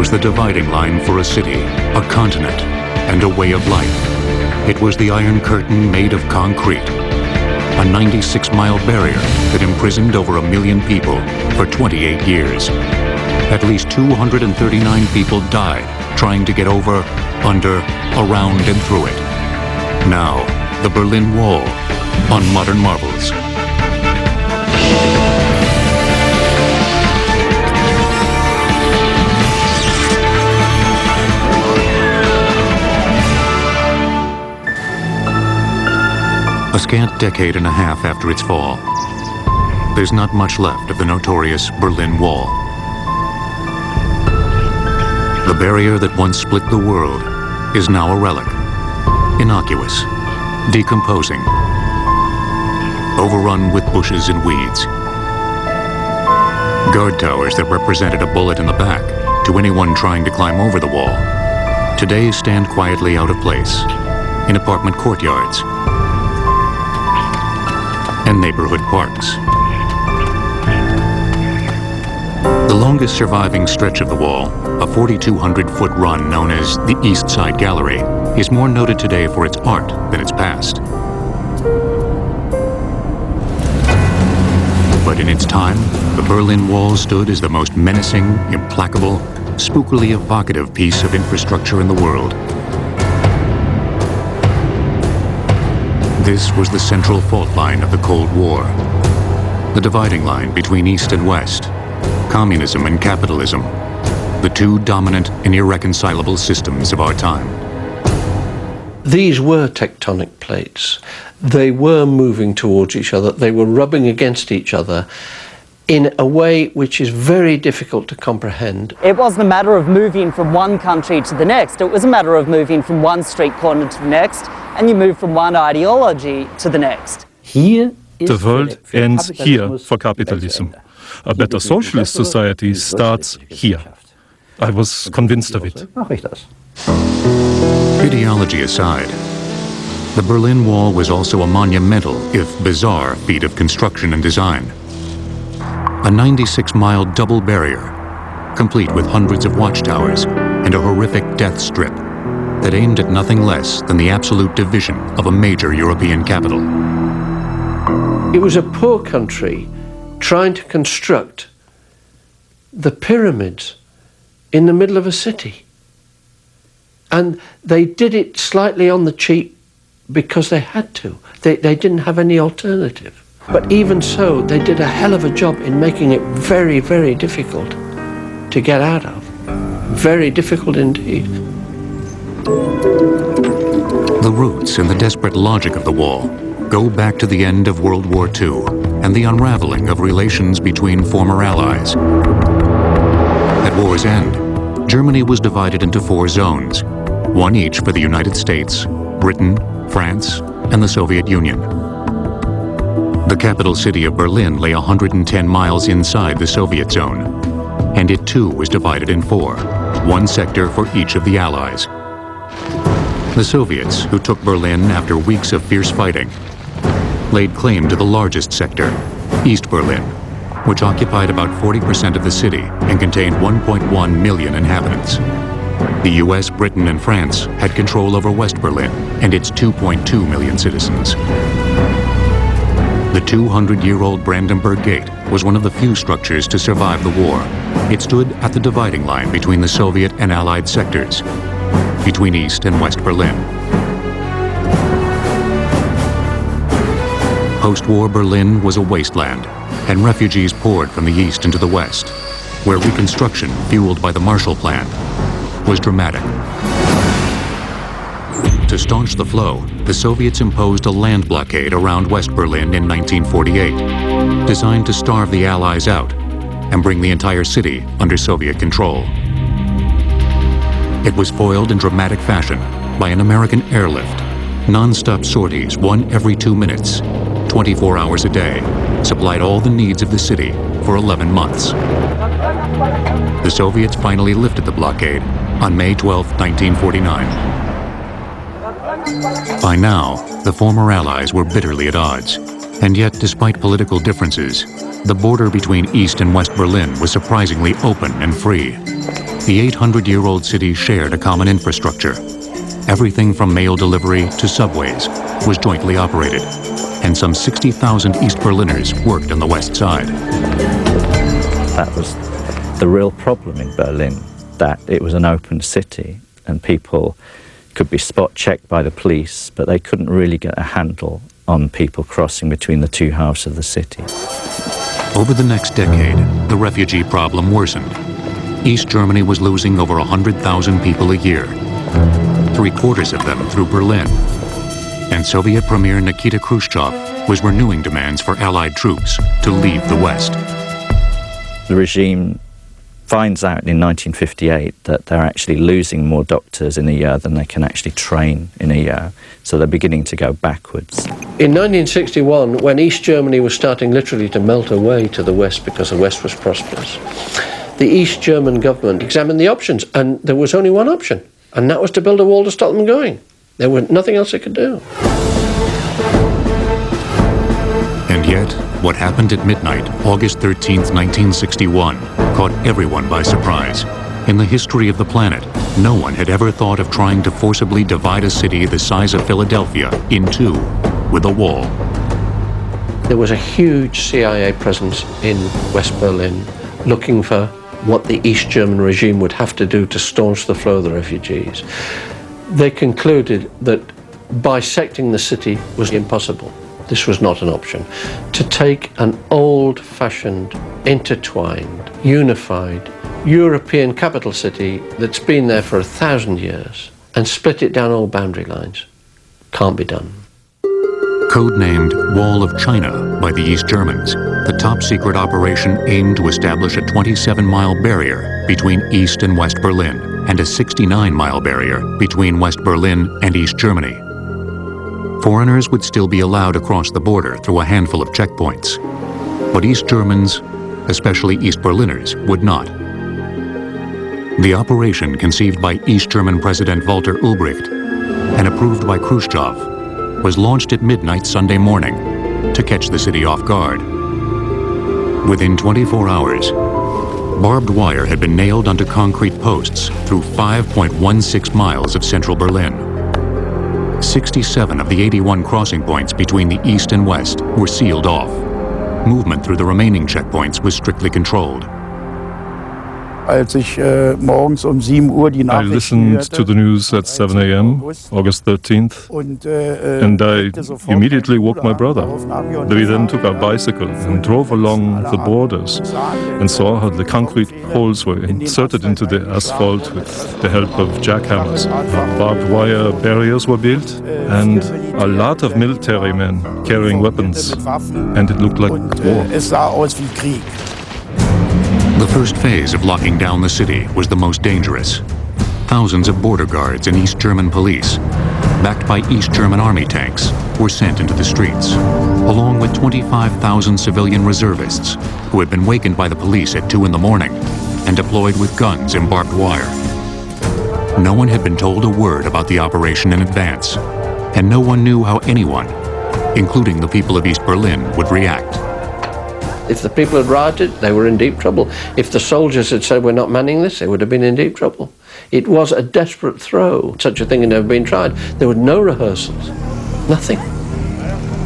was the dividing line for a city, a continent, and a way of life. It was the Iron Curtain made of concrete, a 96-mile barrier that imprisoned over 1 million people for 28 years. At least 239 people died trying to get over, under, around, and through it. Now, the Berlin Wall on Modern Marvels. A scant decade and a half after its fall, there's not much left of the notorious Berlin Wall. The barrier that once split the world is now a relic, innocuous, decomposing, overrun with bushes and weeds. Guard towers that represented a bullet in the back to anyone trying to climb over the wall today stand quietly out of place in apartment courtyards and neighborhood parks. The longest surviving stretch of the wall, a 4,200-foot run known as the East Side Gallery, is more noted today for its art than its past. But in its time, the Berlin Wall stood as the most menacing, implacable, spookily evocative piece of infrastructure in the world. This was the central fault line of the Cold War, the dividing line between East and West, communism and capitalism, the two dominant and irreconcilable systems of our time. These were tectonic plates. They were moving towards each other. They were rubbing against each other in a way which is very difficult to comprehend. It wasn't a matter of moving from one country to the next. It was a matter of moving from one street corner to the next, and you move from one ideology to the next. The world ends here for capitalism. A better socialist society starts here. I was convinced of it. Ideology aside, the Berlin Wall was also a monumental, if bizarre, feat of construction and design. A 96-mile double barrier, complete with hundreds of watchtowers and a horrific death strip that aimed at nothing less than the absolute division of a major European capital. It was a poor country trying to construct the pyramids in the middle of a city. And they did it slightly on the cheap because they had to. They didn't have any alternative. But even so, they did a hell of a job in making it very, very difficult to get out of. Very difficult indeed. The roots and the desperate logic of the wall go back to the end of World War II and the unraveling of relations between former allies. At war's end, Germany was divided into 4 zones, one each for the United States, Britain, France, and the Soviet Union. The capital city of Berlin lay 110 miles inside the Soviet zone, and it too was divided in 4, one sector for each of the Allies. The Soviets, who took Berlin after weeks of fierce fighting, laid claim to the largest sector, East Berlin, which occupied about 40% of the city and contained 1.1 million inhabitants. The US, Britain, and France had control over West Berlin and its 2.2 million citizens. The 200-year-old Brandenburg Gate was one of the few structures to survive the war. It stood at the dividing line between the Soviet and Allied sectors, between East and West Berlin. Post-war Berlin was a wasteland, and refugees poured from the east into the west, where reconstruction, fueled by the Marshall Plan, was dramatic. To staunch the flow, the Soviets imposed a land blockade around West Berlin in 1948, designed to starve the Allies out and bring the entire city under Soviet control. It was foiled in dramatic fashion by an American airlift, non-stop sorties, one every 2 minutes, 24 hours a day, supplied all the needs of the city for 11 months. The Soviets finally lifted the blockade on May 12, 1949. By now, the former Allies were bitterly at odds, and yet, despite political differences, the border between East and West Berlin was surprisingly open and free. The 800-year-old city shared a common infrastructure. Everything from mail delivery to subways was jointly operated, and some 60,000 East Berliners worked on the west side. That was the real problem in Berlin, that it was an open city and people could be spot-checked by the police, but they couldn't really get a handle on people crossing between the two halves of the city. Over the next decade, the refugee problem worsened. East Germany was losing over 100,000 people a year, 3/4 of them through Berlin. And Soviet Premier Nikita Khrushchev was renewing demands for Allied troops to leave the West. The regime finds out in 1958 that they're actually losing more doctors in a year than they can actually train in a year. So they're beginning to go backwards. In 1961, when East Germany was starting literally to melt away to the West because the West was prosperous, the East German government examined the options, and there was only one option, and that was to build a wall to stop them going. There was nothing else they could do. And yet, what happened at midnight, August 13th, 1961, caught everyone by surprise. In the history of the planet, no one had ever thought of trying to forcibly divide a city the size of Philadelphia in two with a wall. There was a huge CIA presence in West Berlin looking for what the East German regime would have to do to staunch the flow of the refugees. They concluded that bisecting the city was impossible. This was not an option. To take an old-fashioned, intertwined, unified European capital city that's been there for 1,000 years and split it down all boundary lines can't be done. Codenamed Wall of China by the East Germans, the top-secret operation aimed to establish a 27-mile barrier between East and West Berlin and a 69-mile barrier between West Berlin and East Germany. Foreigners would still be allowed across the border through a handful of checkpoints, but East Germans, especially East Berliners, would not. The operation, conceived by East German President Walter Ulbricht and approved by Khrushchev, was launched at midnight Sunday morning to catch the city off guard. Within 24 hours, barbed wire had been nailed onto concrete posts through 5.16 miles of central Berlin. 67 of the 81 crossing points between the east and west were sealed off. Movement through the remaining checkpoints was strictly controlled. I listened to the news at 7 a.m., August 13th, and I immediately woke my brother. We then took our bicycle and drove along the borders and saw how the concrete holes were inserted into the asphalt with the help of jackhammers. Barbed wire barriers were built, and a lot of military men carrying weapons, and it looked like war. The first phase of locking down the city was the most dangerous. Thousands of border guards and East German police, backed by East German army tanks, were sent into the streets, along with 25,000 civilian reservists who had been wakened by the police at 2 in the morning and deployed with guns and barbed wire. No one had been told a word about the operation in advance, and no one knew how anyone, including the people of East Berlin, would react. If the people had rioted, they were in deep trouble. If the soldiers had said, we're not manning this, they would have been in deep trouble. It was a desperate throw. Such a thing had never been tried. There were no rehearsals, nothing.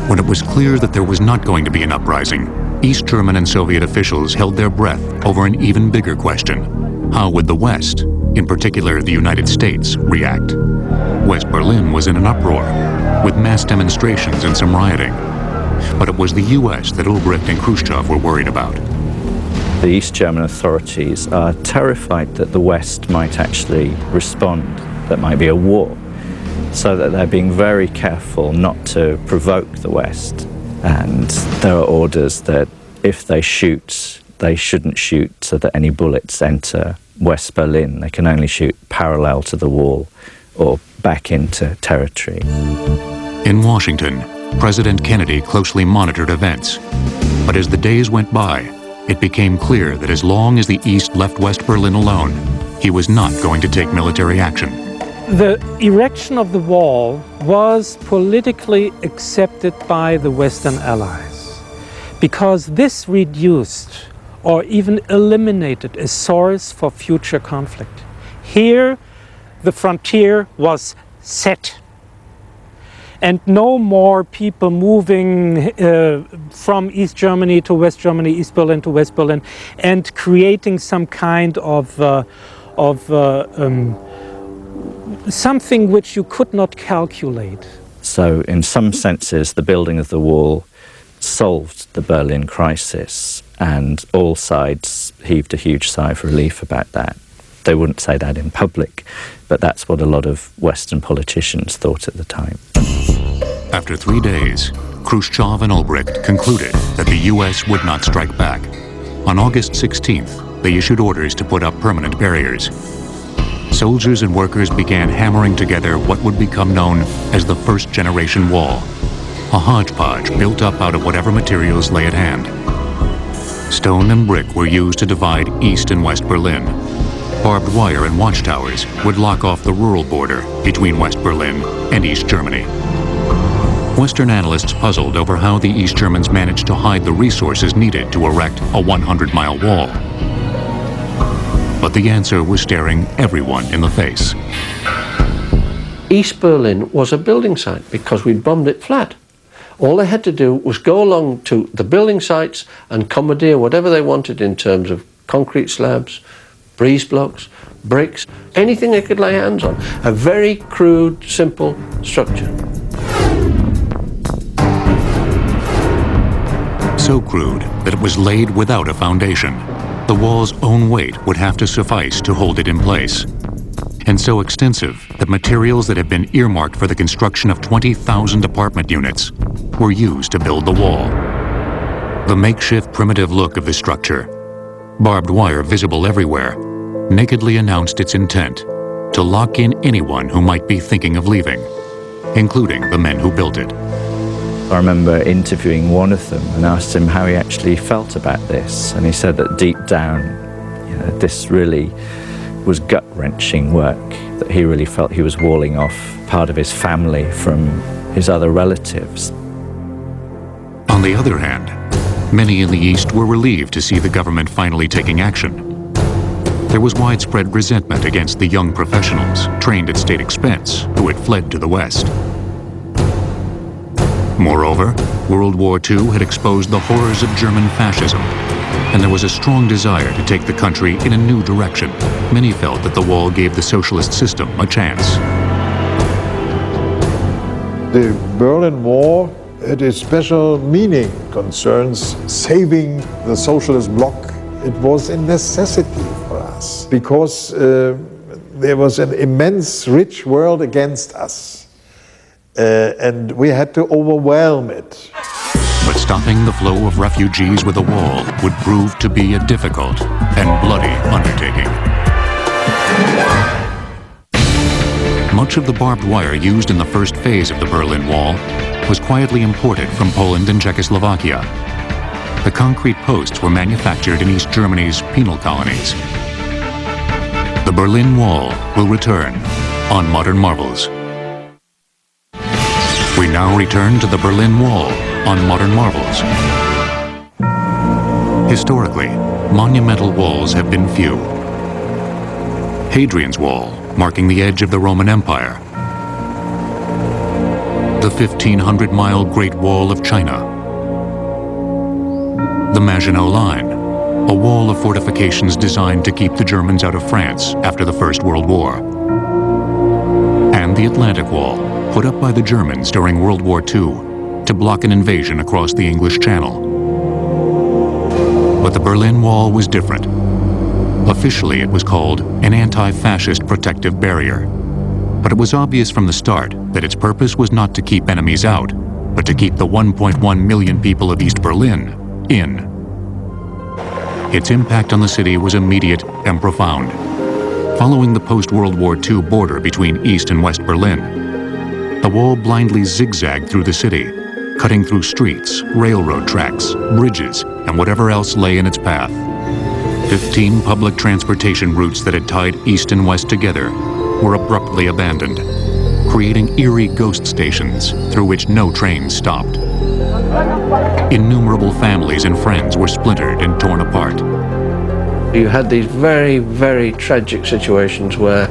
When it was clear that there was not going to be an uprising, East German and Soviet officials held their breath over an even bigger question. How would the West, in particular the United States, react? West Berlin was in an uproar, with mass demonstrations and some rioting. But it was the U.S. that Ulbricht and Khrushchev were worried about. The East German authorities are terrified that the West might actually respond, that might be a war, so that they're being very careful not to provoke the West. And there are orders that if they shoot, they shouldn't shoot so that any bullets enter West Berlin. They can only shoot parallel to the wall or back into territory. In Washington, President Kennedy closely monitored events. But as the days went by, it became clear that as long as the East left West Berlin alone, he was not going to take military action. The erection of the wall was politically accepted by the Western Allies because this reduced or even eliminated a source for future conflict. Here, the frontier was set. And no more people moving from East Germany to West Germany, East Berlin to West Berlin, and creating some kind of something which you could not calculate. So in some senses, the building of the wall solved the Berlin crisis, and all sides heaved a huge sigh of relief about that. They wouldn't say that in public, but that's what a lot of Western politicians thought at the time. After 3 days, Khrushchev and Ulbricht concluded that the U.S. would not strike back. On August 16th, they issued orders to put up permanent barriers. Soldiers and workers began hammering together what would become known as the First Generation Wall, a hodgepodge built up out of whatever materials lay at hand. Stone and brick were used to divide East and West Berlin. Barbed wire and watchtowers would lock off the rural border between West Berlin and East Germany. Western analysts puzzled over how the East Germans managed to hide the resources needed to erect a 100-mile wall. But the answer was staring everyone in the face. East Berlin was a building site because we'd bombed it flat. All they had to do was go along to the building sites and commandeer whatever they wanted in terms of concrete slabs, breeze blocks, bricks, anything they could lay hands on. A very crude, simple structure. So crude that it was laid without a foundation. The wall's own weight would have to suffice to hold it in place. And so extensive that materials that had been earmarked for the construction of 20,000 apartment units were used to build the wall. The makeshift primitive look of the structure, barbed wire visible everywhere, nakedly announced its intent to lock in anyone who might be thinking of leaving, including the men who built it. I remember interviewing one of them and asked him how he actually felt about this, and he said that deep down, this really was gut-wrenching work, that he really felt he was walling off part of his family from his other relatives. On the other hand, many in the East were relieved to see the government finally taking action. There was widespread resentment against the young professionals, trained at state expense, who had fled to the West. Moreover, World War II had exposed the horrors of German fascism, and there was a strong desire to take the country in a new direction. Many felt that the wall gave the socialist system a chance. The Berlin Wall had a special meaning, concerns saving the socialist bloc. It was a necessity for us because there was an immense rich world against us, and we had to overwhelm it. But stopping the flow of refugees with a wall would prove to be a difficult and bloody undertaking. Much of the barbed wire used in the first phase of the Berlin Wall was quietly imported from Poland and Czechoslovakia. The concrete posts were manufactured in East Germany's penal colonies. The Berlin Wall will return on Modern Marvels. We now return to the Berlin Wall on Modern Marvels. Historically, monumental walls have been few. Hadrian's Wall, marking the edge of the Roman Empire. The 1,500-mile Great Wall of China. The Maginot Line, a wall of fortifications designed to keep the Germans out of France after the First World War. And the Atlantic Wall, put up by the Germans during World War II to block an invasion across the English Channel. But the Berlin Wall was different. Officially, it was called an anti-fascist protective barrier. But it was obvious from the start that its purpose was not to keep enemies out, but to keep the 1.1 million people of East Berlin in. Its impact on the city was immediate and profound. Following the post-World War II border between East and West Berlin, the wall blindly zigzagged through the city, cutting through streets, railroad tracks, bridges, and whatever else lay in its path. 15 public transportation routes that had tied East and West together were abruptly abandoned, creating eerie ghost stations through which no trains stopped. Innumerable families and friends were splintered and torn apart. You had these very, very tragic situations where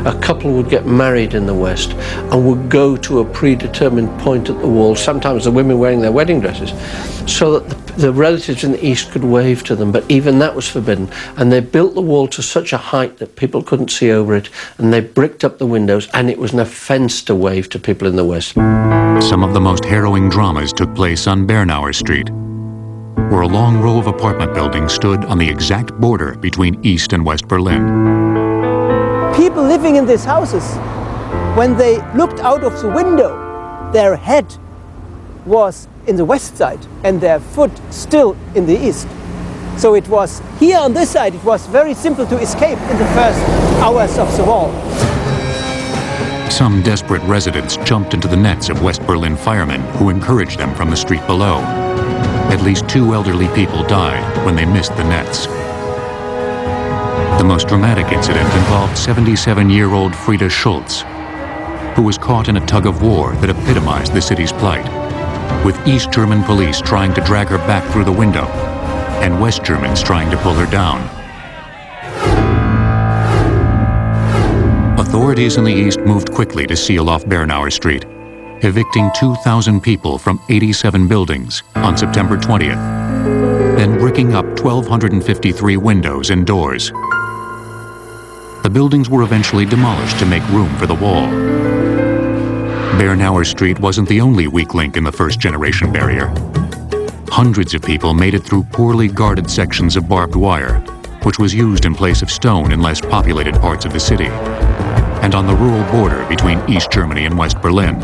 a couple would get married in the West and would go to a predetermined point at the wall, sometimes the women wearing their wedding dresses, so that the relatives in the East could wave to them, but even that was forbidden. And they built the wall to such a height that people couldn't see over it, and they bricked up the windows, and it was an offence to wave to people in the West. Some of the most harrowing dramas took place on Bernauer Street, where a long row of apartment buildings stood on the exact border between East and West Berlin. People living in these houses, when they looked out of the window, their head was in the west side and their foot still in the east. So it was here on this side, it was very simple to escape in the first hours of the war. Some desperate residents jumped into the nets of West Berlin firemen who encouraged them from the street below. At least 2 elderly people died when they missed the nets. The most dramatic incident involved 77-year-old Frieda Schultz, who was caught in a tug-of-war that epitomized the city's plight, with East German police trying to drag her back through the window and West Germans trying to pull her down. Authorities in the East moved quickly to seal off Bernauer Street, evicting 2,000 people from 87 buildings on September 20th, then bricking up 1,253 windows and doors. The buildings were eventually demolished to make room for the wall. Bernauer Street wasn't the only weak link in the first-generation barrier. Hundreds of people made it through poorly guarded sections of barbed wire, which was used in place of stone in less populated parts of the city, and on the rural border between East Germany and West Berlin.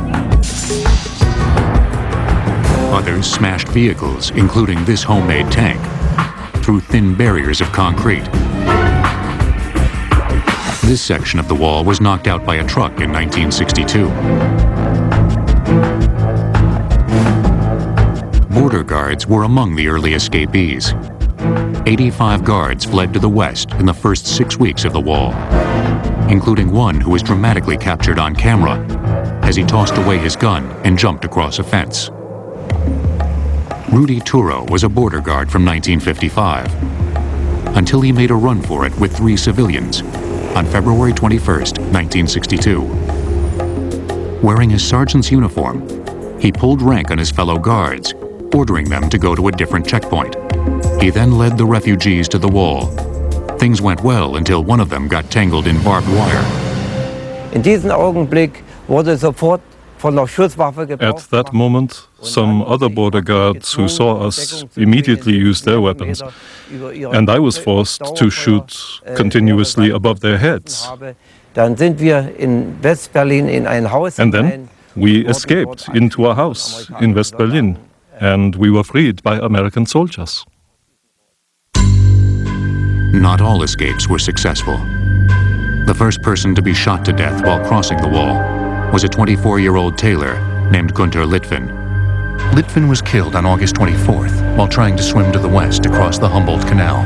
Others smashed vehicles, including this homemade tank, through thin barriers of concrete. This section of the wall was knocked out by a truck in 1962. Border guards were among the early escapees. 85 guards fled to the west in the first 6 weeks of the wall, including one who was dramatically captured on camera as he tossed away his gun and jumped across a fence. Rudi Turo was a border guard from 1955, until he made a run for it with 3 civilians on February 21st, 1962. Wearing his sergeant's uniform, he pulled rank on his fellow guards, ordering them to go to a different checkpoint. He then led the refugees to the wall. Things went well until one of them got tangled in barbed wire. In diesem Augenblick wurde sofort von der Schusswaffe gebraucht. At that moment, some other border guards who saw us immediately used their weapons, and I was forced to shoot continuously above their heads. Dann sind wir in West-Berlin in ein Haus. And then we escaped into a house in West Berlin, and we were freed by American soldiers. Not all escapes were successful. The first person to be shot to death while crossing the wall was a 24-year-old tailor named Gunther Litvin. Litvin was killed on August 24th while trying to swim to the west across the Humboldt Canal.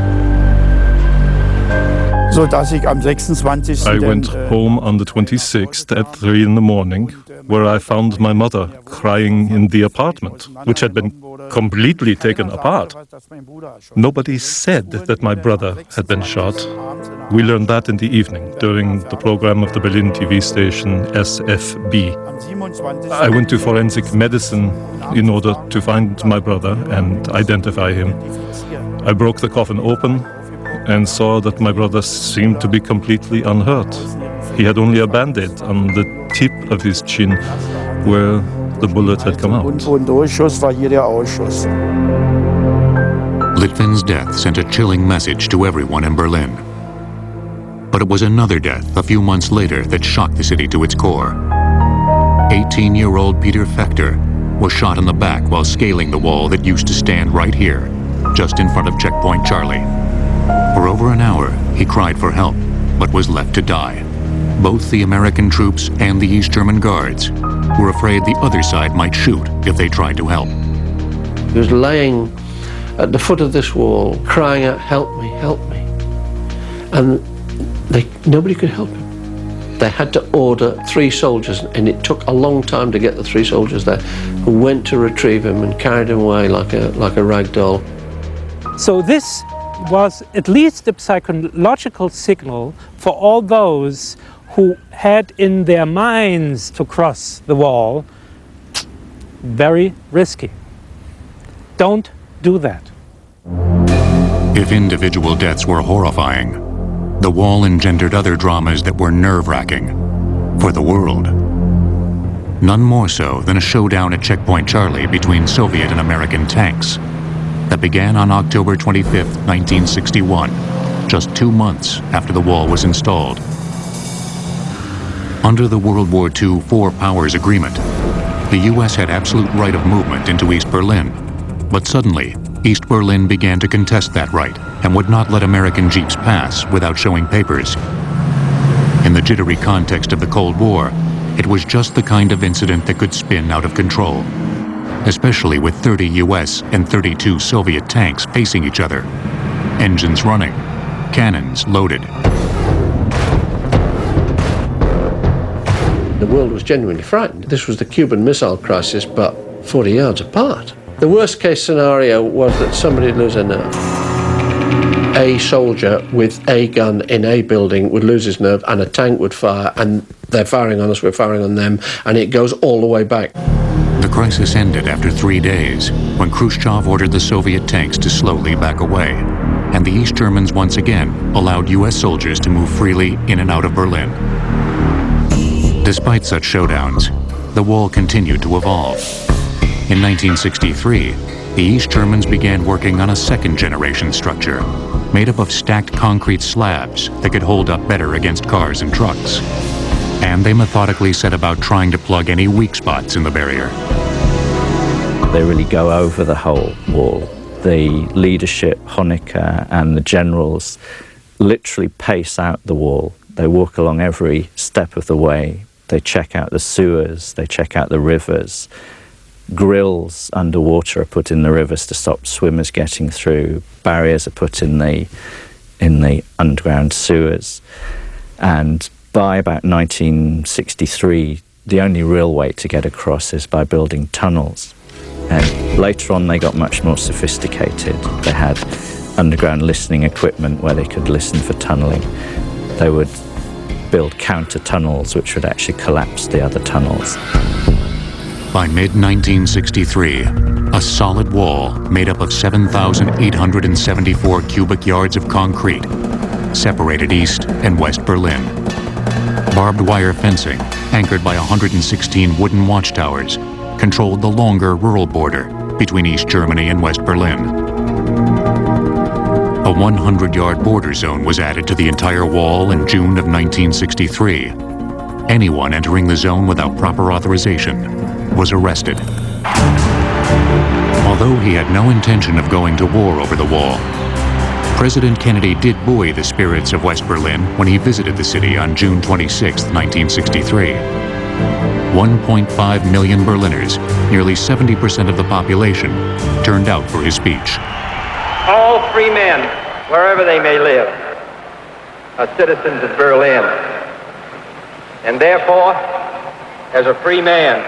I went home on the 26th at 3 in the morning, where I found my mother crying in the apartment, which had been completely taken apart. Nobody said that my brother had been shot. We learned that in the evening during the program of the Berlin TV station SFB. I went to forensic medicine in order to find my brother and identify him. I broke the coffin open and saw that my brother seemed to be completely unhurt. He had only a band-aid on the tip of his chin where the bullet had come out. Litvin's death sent a chilling message to everyone in Berlin. But it was another death a few months later that shocked the city to its core. 18-year-old Peter Fechter was shot in the back while scaling the wall that used to stand right here, just in front of Checkpoint Charlie. For over an hour, he cried for help, but was left to die. Both the American troops and the East German guards were afraid the other side might shoot if they tried to help. He was laying at the foot of this wall, crying out, "Help me, help me." And nobody could help him. They had to order 3 soldiers, and it took a long time to get the 3 soldiers there, who went to retrieve him and carried him away like a rag doll. So this was at least a psychological signal for all those who had in their minds to cross the wall. Very risky. Don't do that. If individual deaths were horrifying, the wall engendered other dramas that were nerve-wracking for the world. None more so than a showdown at Checkpoint Charlie between Soviet and American tanks that began on October 25, 1961, just 2 months after the wall was installed. Under the World War II Four Powers Agreement, the U.S. had absolute right of movement into East Berlin, but suddenly, East Berlin began to contest that right and would not let American jeeps pass without showing papers. In the jittery context of the Cold War, it was just the kind of incident that could spin out of control, especially with 30 U.S. and 32 Soviet tanks facing each other, engines running, cannons loaded. The world was genuinely frightened. This was the Cuban Missile Crisis, but 40 yards apart. The worst case scenario was that somebody would lose a nerve. A soldier with a gun in a building would lose his nerve, and a tank would fire, and they're firing on us, we're firing on them, and it goes all the way back. The crisis ended after 3 days, when Khrushchev ordered the Soviet tanks to slowly back away, and the East Germans once again allowed U.S. soldiers to move freely in and out of Berlin. Despite such showdowns, the wall continued to evolve. In 1963, the East Germans began working on a second-generation structure, made up of stacked concrete slabs that could hold up better against cars and trucks. And they methodically set about trying to plug any weak spots in the barrier. They really go over the whole wall. The leadership, Honecker, and the generals literally pace out the wall. They walk along every step of the way. They check out the sewers, they check out the rivers. Grills underwater are put in the rivers to stop swimmers getting through. Barriers are put in the underground sewers. And by about 1963, the only real way to get across is by building tunnels. And later on, they got much more sophisticated. They had underground listening equipment where they could listen for tunneling. They would build counter tunnels which would actually collapse the other tunnels. By mid-1963, a solid wall made up of 7,874 cubic yards of concrete separated East and West Berlin. Barbed wire fencing, anchored by 116 wooden watchtowers, controlled the longer rural border between East Germany and West Berlin. A 100-yard border zone was added to the entire wall in June of 1963. Anyone entering the zone without proper authorization was arrested. Although he had no intention of going to war over the wall, President Kennedy did buoy the spirits of West Berlin when he visited the city on June 26, 1963. 1.5 million Berliners, nearly 70% of the population, turned out for his speech. All free men, wherever they may live, are citizens of Berlin. And therefore, as a free man,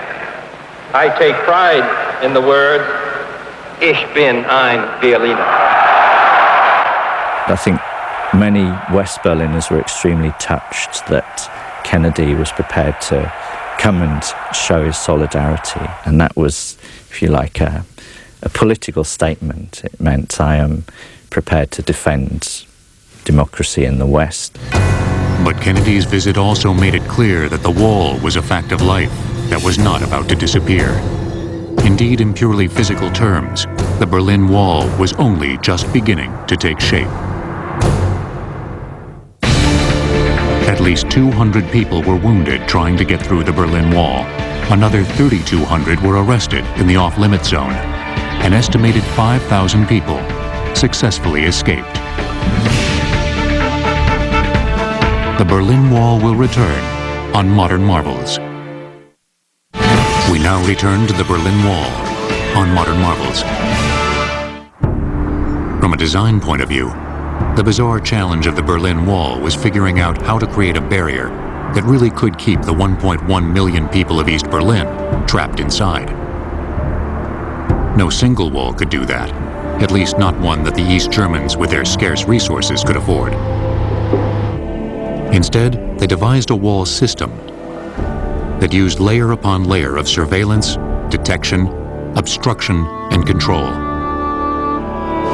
I take pride in the words, Ich bin ein Berliner. I think many West Berliners were extremely touched that Kennedy was prepared to come and show his solidarity. And that was, if you like, a political statement. It meant I am prepared to defend democracy in the West. But Kennedy's visit also made it clear that the wall was a fact of life that was not about to disappear. Indeed, in purely physical terms, the Berlin Wall was only just beginning to take shape. At least 200 people were wounded trying to get through the Berlin Wall. Another 3,200 were arrested in the off-limit zone. An estimated 5,000 people successfully escaped. The Berlin Wall will return on Modern Marvels. We now return to the Berlin Wall on Modern Marvels. From a design point of view, the bizarre challenge of the Berlin Wall was figuring out how to create a barrier that really could keep the 1.1 million people of East Berlin trapped inside. No single wall could do that, at least not one that the East Germans with their scarce resources could afford. Instead, they devised a wall system that used layer upon layer of surveillance, detection, obstruction, and control.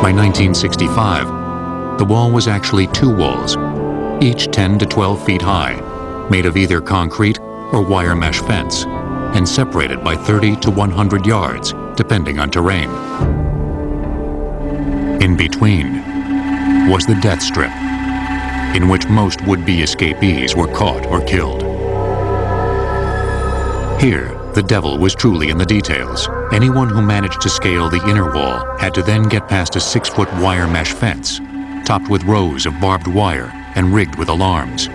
By 1965, the wall was actually two walls, each 10 to 12 feet high, made of either concrete or wire mesh fence, and separated by 30 to 100 yards, depending on terrain. In between was the death strip, in which most would-be escapees were caught or killed. Here, the devil was truly in the details. Anyone who managed to scale the inner wall had to then get past a 6-foot wire mesh fence, topped with rows of barbed wire and rigged with alarms.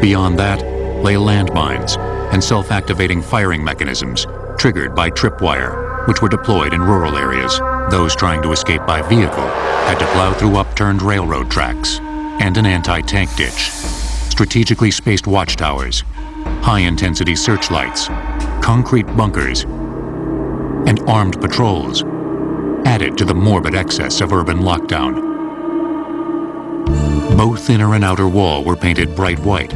Beyond that lay landmines and self-activating firing mechanisms triggered by tripwire, which were deployed in rural areas. Those trying to escape by vehicle had to plow through upturned railroad tracks and an anti-tank ditch, strategically spaced watchtowers, high-intensity searchlights, concrete bunkers, and armed patrols added to the morbid excess of urban lockdown. Both inner and outer wall were painted bright white,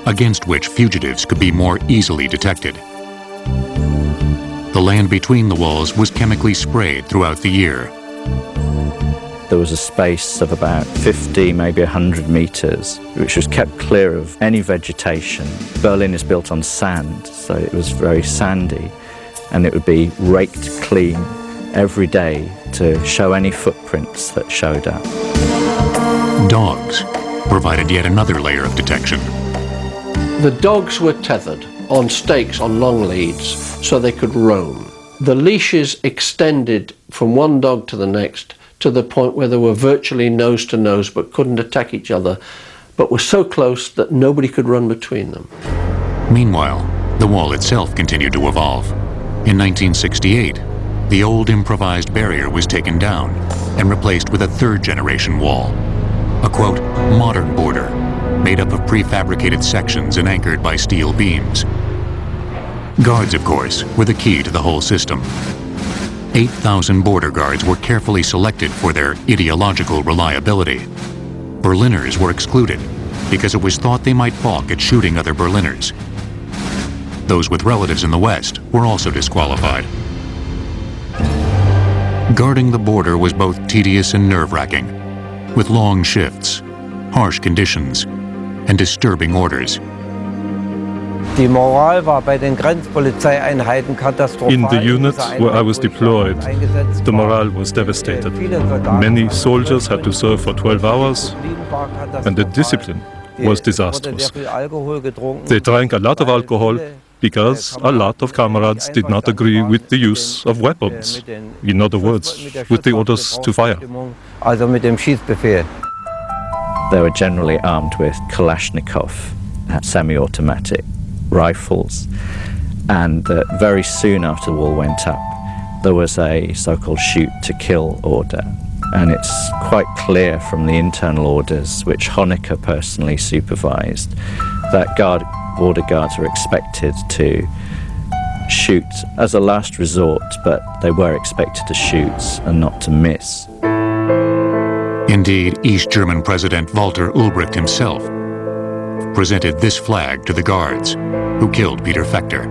against which fugitives could be more easily detected. The land between the walls was chemically sprayed throughout the year. There was a space of about 50, maybe 100 meters, which was kept clear of any vegetation. Berlin is built on sand, so it was very sandy, and it would be raked clean every day to show any footprints that showed up. Dogs provided yet another layer of detection. The dogs were tethered on stakes on long leads so they could roam. The leashes extended from one dog to the next to the point where they were virtually nose to nose but couldn't attack each other, but were so close that nobody could run between them. Meanwhile, the wall itself continued to evolve. In 1968, the old improvised barrier was taken down and replaced with a third-generation wall, a, quote, modern border, made up of prefabricated sections and anchored by steel beams. Guards, of course, were the key to the whole system. 8,000 border guards were carefully selected for their ideological reliability. Berliners were excluded because it was thought they might balk at shooting other Berliners. Those with relatives in the West were also disqualified. Guarding the border was both tedious and nerve-wracking, with long shifts, harsh conditions, and disturbing orders. Die Moral war bei den Grenzpolizeieinheiten katastrophal. In the unit where I was deployed, the morale was devastated. Many soldiers had to serve for 12 hours, and the discipline was disastrous. They drank a lot of alcohol because a lot of comrades did not agree with the use of weapons. In other words, with the orders to fire. Also mit dem Schießbefehl. They were generally armed with Kalashnikov, semi-automatic rifles, and very soon after the wall went up, there was a so-called shoot-to-kill order. And it's quite clear from the internal orders, which Honecker personally supervised, that border guards were expected to shoot as a last resort, but they were expected to shoot and not to miss. Indeed, East German President Walter Ulbricht himself presented this flag to the guards who killed Peter Fechter,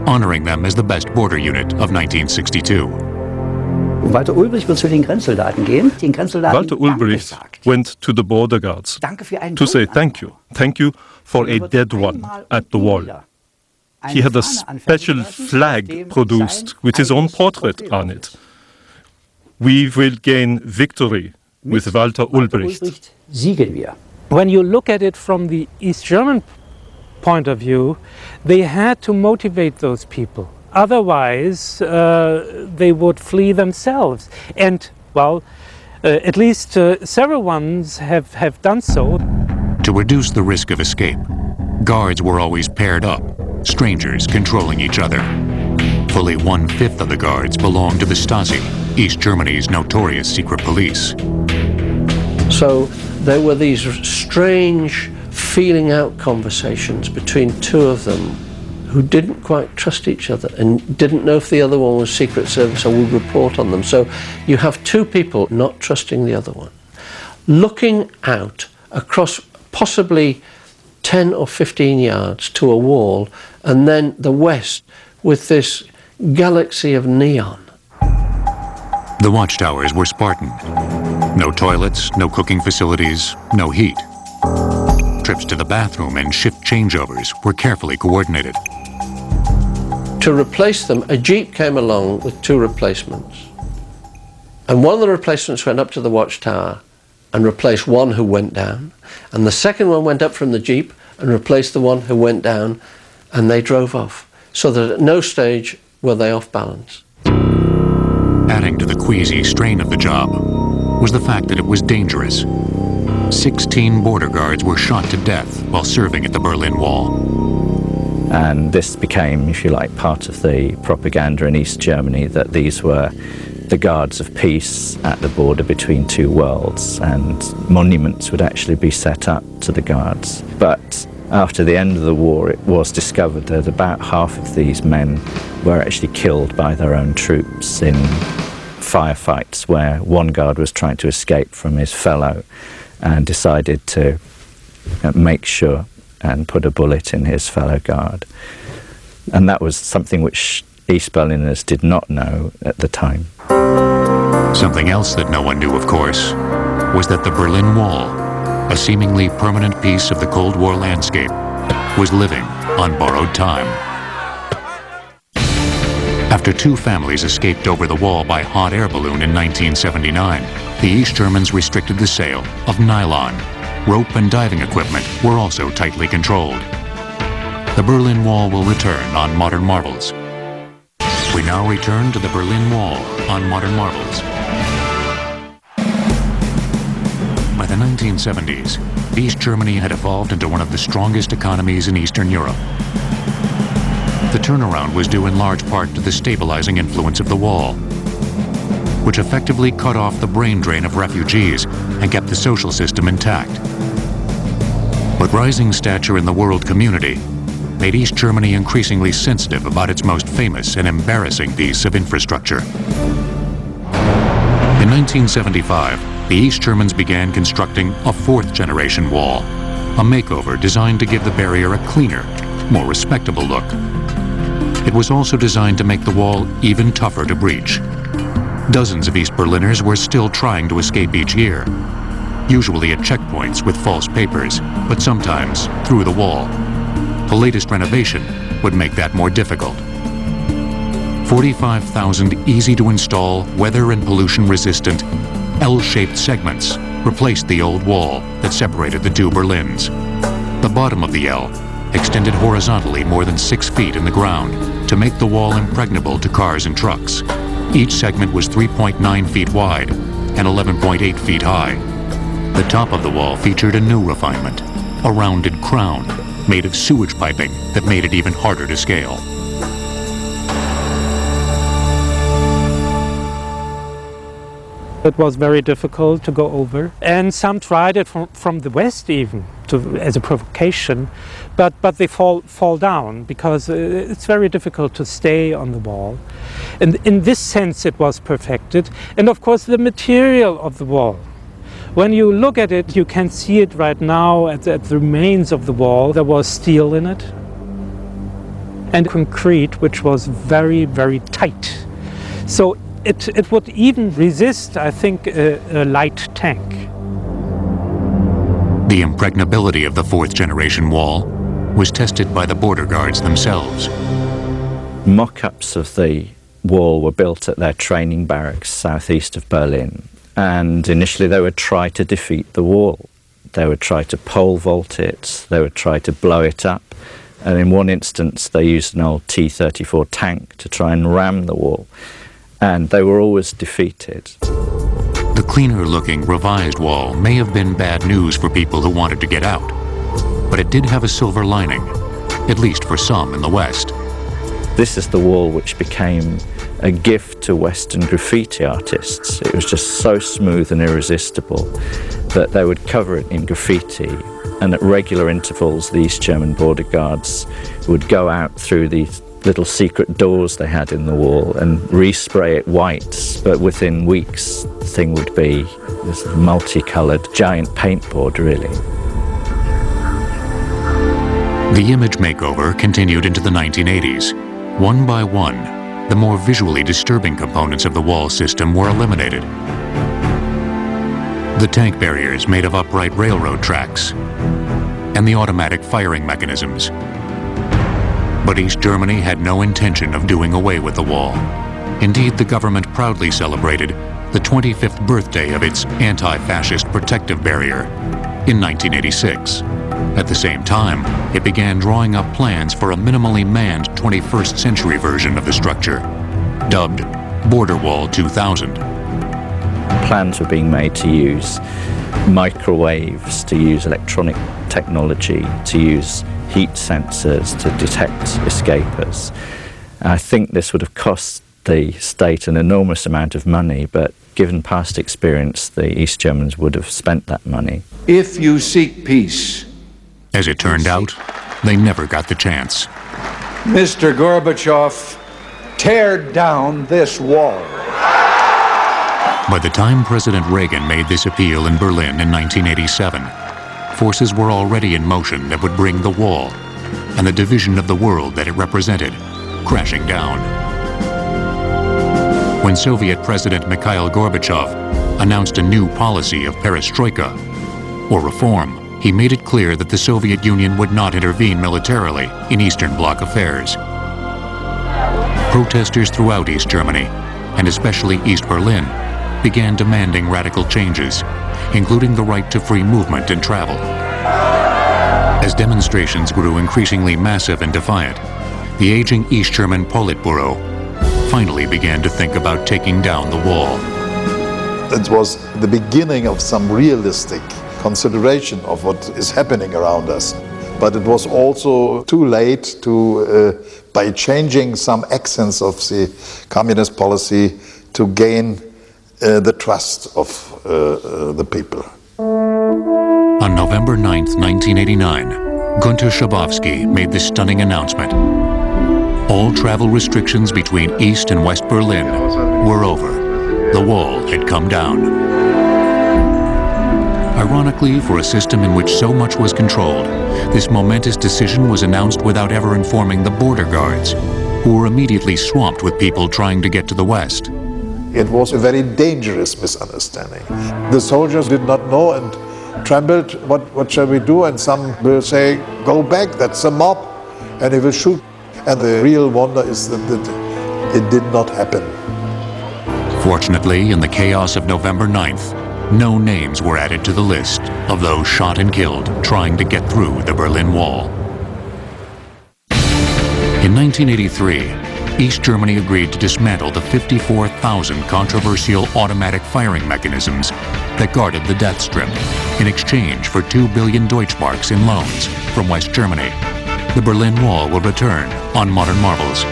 honoring them as the best border unit of 1962. Walter Ulbricht wird zu den Grenzsoldaten gehen. Den Grenzsoldaten Walter Ulbricht went to the border guards to say thank you for a dead one at the wall. He had a special flag produced with his own portrait on it. We will gain victory with Walter Ulbricht. Siegen wir. When you look at it from the East German point of view, they had to motivate those people. Otherwise, they would flee themselves. And, well, at least several ones have done so. To reduce the risk of escape, guards were always paired up, strangers controlling each other. Fully 1/5 of the guards belonged to the Stasi, East Germany's notorious secret police. So there were these strange feeling out conversations between two of them who didn't quite trust each other and didn't know if the other one was Secret Service or would report on them. So you have two people not trusting the other one, looking out across possibly 10 or 15 yards to a wall, and then the west with this galaxy of neon. The watchtowers were Spartan. No toilets, no cooking facilities, no heat. Trips to the bathroom and shift changeovers were carefully coordinated. To replace them, a jeep came along with two replacements. And one of the replacements went up to the watchtower and replaced one who went down. And the second one went up from the jeep and replaced the one who went down, and they drove off, so that at no stage were they off balance. Adding to the queasy strain of the job was the fact that it was dangerous. 16 border guards were shot to death while serving at the Berlin Wall. And this became, if you like, part of the propaganda in East Germany, that these were the guards of peace at the border between two worlds, and monuments would actually be set up to the guards. But after the end of the war, it was discovered that about half of these men were actually killed by their own troops in firefights where one guard was trying to escape from his fellow and decided to make sure and put a bullet in his fellow guard. And that was something which East Berliners did not know at the time. Something else that no one knew, of course, was that the Berlin Wall, a seemingly permanent piece of the Cold War landscape, was living on borrowed time. After two families escaped over the wall by hot air balloon in 1979, the East Germans restricted the sale of nylon. Rope and diving equipment were also tightly controlled. The Berlin Wall will return on Modern Marvels. We now return to the Berlin Wall on Modern Marvels. By the 1970s, East Germany had evolved into one of the strongest economies in Eastern Europe. The turnaround was due in large part to the stabilizing influence of the wall, which effectively cut off the brain drain of refugees and kept the social system intact. But rising stature in the world community made East Germany increasingly sensitive about its most famous and embarrassing piece of infrastructure. In 1975, the East Germans began constructing a fourth-generation wall, a makeover designed to give the barrier a cleaner, more respectable look. It was also designed to make the wall even tougher to breach. Dozens of East Berliners were still trying to escape each year, usually at checkpoints with false papers, but sometimes through the wall. The latest renovation would make that more difficult. 45,000 easy-to-install, weather and pollution-resistant, L-shaped segments replaced the old wall that separated the two Berlins. The bottom of the L extended horizontally more than 6 feet in the ground to make the wall impregnable to cars and trucks. Each segment was 3.9 feet wide and 11.8 feet high. The top of the wall featured a new refinement, a rounded crown made of sewage piping that made it even harder to scale. It was very difficult to go over, and some tried it from the west even as a provocation, but they fall down because it's very difficult to stay on the wall. And in this sense it was perfected. And of course the material of the wall. When you look at it, you can see it right now at the remains of the wall. There was steel in it and concrete, which was very, very tight. So it would even resist, I think, a light tank. The impregnability of the fourth-generation wall was tested by the border guards themselves. Mock-ups of the wall were built at their training barracks southeast of Berlin, and initially they would try to defeat the wall. They would try to pole vault it, they would try to blow it up, and in one instance they used an old T-34 tank to try and ram the wall. And they were always defeated. The cleaner-looking revised wall may have been bad news for people who wanted to get out, but it did have a silver lining, at least for some in the West. This is the wall which became a gift to Western graffiti artists. It was just so smooth and irresistible that they would cover it in graffiti and at regular intervals the East German border guards would go out through these little secret doors they had in the wall and respray it white, but within weeks the thing would be this multicoloured giant paintboard, really. The image makeover continued into the 1980s. One by one, the more visually disturbing components of the wall system were eliminated. The tank barriers made of upright railroad tracks, and the automatic firing mechanisms. But East Germany had no intention of doing away with the wall. Indeed, the government proudly celebrated the 25th birthday of its anti-fascist protective barrier in 1986. At the same time, it began drawing up plans for a minimally manned 21st century version of the structure, dubbed Border Wall 2000. Plans were being made to use microwaves, to use electronic technology, to use heat sensors to detect escapers. I think this would have cost the state an enormous amount of money, but given past experience, the East Germans would have spent that money. If you seek peace. As it turned out, they never got the chance. Mr. Gorbachev, tear down this wall. By the time President Reagan made this appeal in Berlin in 1987, forces were already in motion that would bring the wall and the division of the world that it represented crashing down. When Soviet President Mikhail Gorbachev announced a new policy of perestroika, or reform, he made it clear that the Soviet Union would not intervene militarily in Eastern Bloc affairs. Protesters throughout East Germany, and especially East Berlin, began demanding radical changes, including the right to free movement and travel. As demonstrations grew increasingly massive and defiant, the aging East German Politburo finally began to think about taking down the wall. It was the beginning of some realistic consideration of what is happening around us. But it was also too late to, by changing some accents of the communist policy, to gain the trust of the people. On November 9th, 1989, Günter Schabowski made this stunning announcement. All travel restrictions between East and West Berlin were over. The wall had come down. Ironically, for a system in which so much was controlled, this momentous decision was announced without ever informing the border guards, who were immediately swamped with people trying to get to the West. It was a very dangerous misunderstanding. The soldiers did not know and trembled, what shall we do? And some will say, go back, that's a mob, and they will shoot. And the real wonder is that it did not happen. Fortunately, in the chaos of November 9th, no names were added to the list of those shot and killed trying to get through the Berlin Wall. In 1983, East Germany agreed to dismantle the 54,000 controversial automatic firing mechanisms that guarded the death strip in exchange for 2 billion Deutschmarks in loans from West Germany. The Berlin Wall will return on Modern Marvels.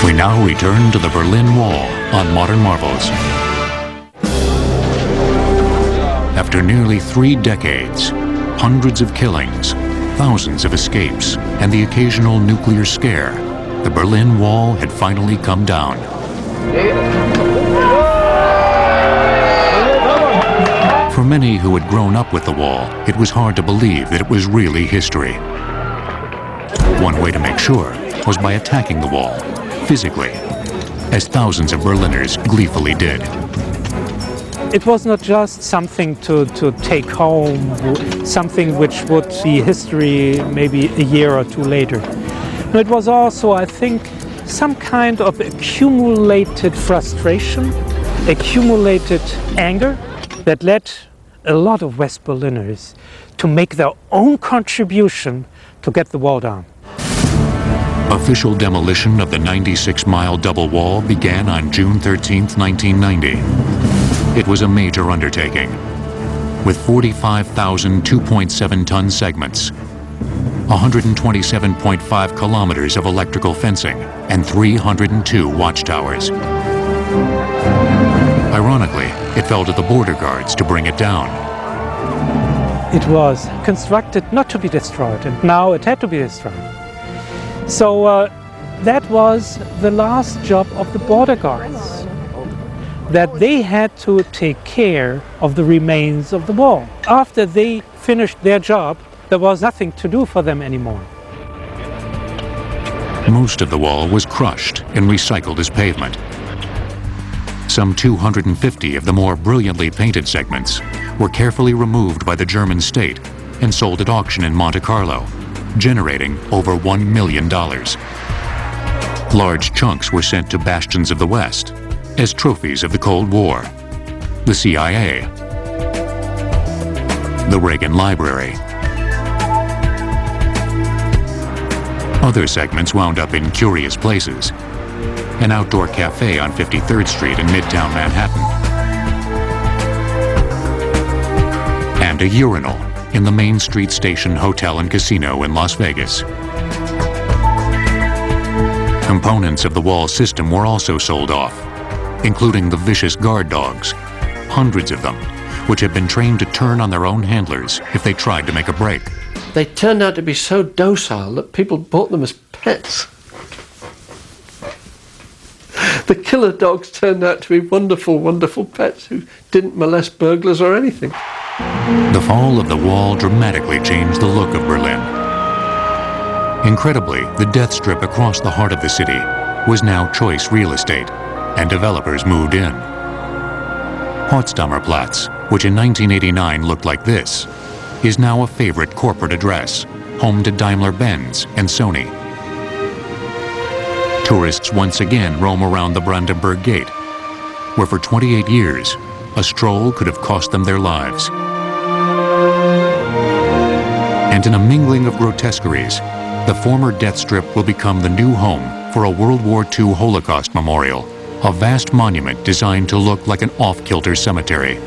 We now return to the Berlin Wall on Modern Marvels. After nearly 3 decades, hundreds of killings, thousands of escapes, and the occasional nuclear scare, the Berlin Wall had finally come down. For many who had grown up with the wall, it was hard to believe that it was really history. One way to make sure was by attacking the wall, physically, as thousands of Berliners gleefully did. It was not just something to take home, something which would see history maybe a year or 2 later. No, it was also, I think, some kind of accumulated frustration, accumulated anger that led a lot of West Berliners to make their own contribution to get the wall down. Official demolition of the 96-mile double wall began on June 13, 1990. It was a major undertaking, with 45,000 2.7-ton segments, 127.5 kilometers of electrical fencing, and 302 watchtowers. Ironically, it fell to the border guards to bring it down. It was constructed not to be destroyed, and now it had to be destroyed. So that was the last job of the border guards, that they had to take care of the remains of the wall. After they finished their job, there was nothing to do for them anymore. Most of the wall was crushed and recycled as pavement. Some 250 of the more brilliantly painted segments were carefully removed by the German state and sold at auction in Monte Carlo, generating over $1 million. Large chunks were sent to bastions of the West as trophies of the Cold War, the CIA, the Reagan Library. Other segments wound up in curious places: an outdoor cafe on 53rd Street in Midtown Manhattan, and a urinal in the Main Street Station Hotel and Casino in Las Vegas. Components of the wall system were also sold off, including the vicious guard dogs, hundreds of them, which had been trained to turn on their own handlers if they tried to make a break. They turned out to be so docile that people bought them as pets. The killer dogs turned out to be wonderful, wonderful pets who didn't molest burglars or anything. The fall of the wall dramatically changed the look of Berlin. Incredibly, the death strip across the heart of the city was now choice real estate, and developers moved in. Potsdamer Platz, which in 1989 looked like this, is now a favorite corporate address, home to Daimler-Benz and Sony. Tourists once again roam around the Brandenburg Gate, where for 28 years, a stroll could have cost them their lives. And in a mingling of grotesqueries, the former death strip will become the new home for a World War II Holocaust memorial, a vast monument designed to look like an off-kilter cemetery.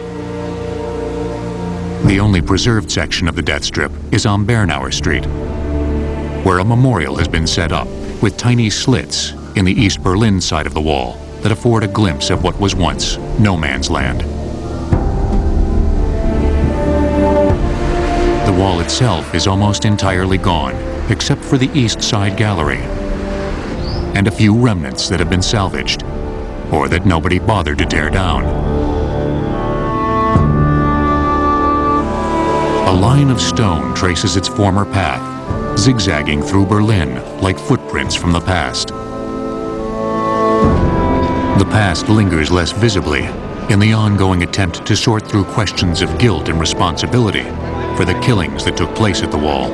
The only preserved section of the death strip is on Bernauer Street, where a memorial has been set up with tiny slits in the East Berlin side of the wall that afford a glimpse of what was once no man's land. The wall itself is almost entirely gone, except for the east side gallery, and a few remnants that have been salvaged, or that nobody bothered to tear down. A line of stone traces its former path, zigzagging through Berlin like footprints from the past. The past lingers less visibly in the ongoing attempt to sort through questions of guilt and responsibility for the killings that took place at the wall.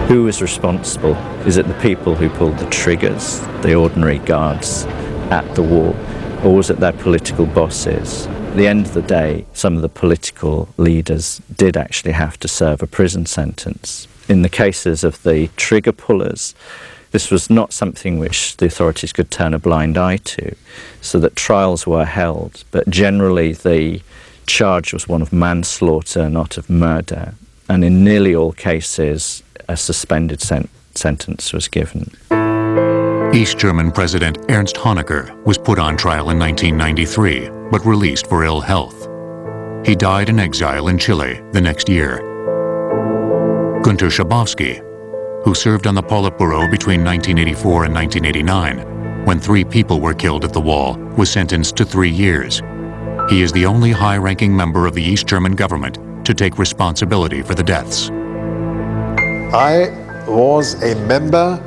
Who is responsible? Is it the people who pulled the triggers, the ordinary guards at the wall, or was it their political bosses? At the end of the day, some of the political leaders did actually have to serve a prison sentence. In the cases of the trigger pullers, this was not something which the authorities could turn a blind eye to, so that trials were held, but generally the charge was one of manslaughter, not of murder, and in nearly all cases a suspended sentence was given. East German President Ernst Honecker was put on trial in 1993, but released for ill health. He died in exile in Chile the next year. Günter Schabowski, who served on the Politburo between 1984 and 1989, when 3 people were killed at the wall, was sentenced to 3 years. He is the only high-ranking member of the East German government to take responsibility for the deaths. I was a member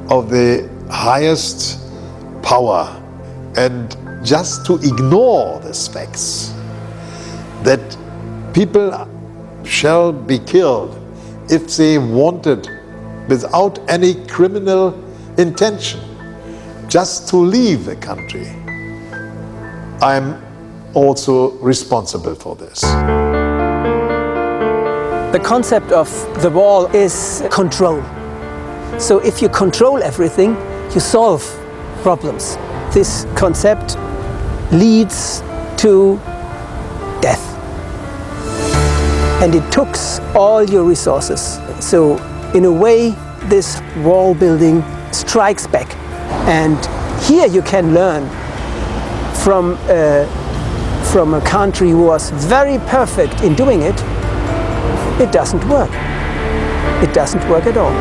of the highest power, and just to ignore these facts, that people shall be killed if they wanted, without any criminal intention, just to leave the country, I'm also responsible for this. The concept of the wall is control. So if you control everything, you solve problems. This concept leads to death. And it took all your resources. So in a way, this wall building strikes back. And here you can learn from a country who was very perfect in doing it, It doesn't work. It doesn't work at all.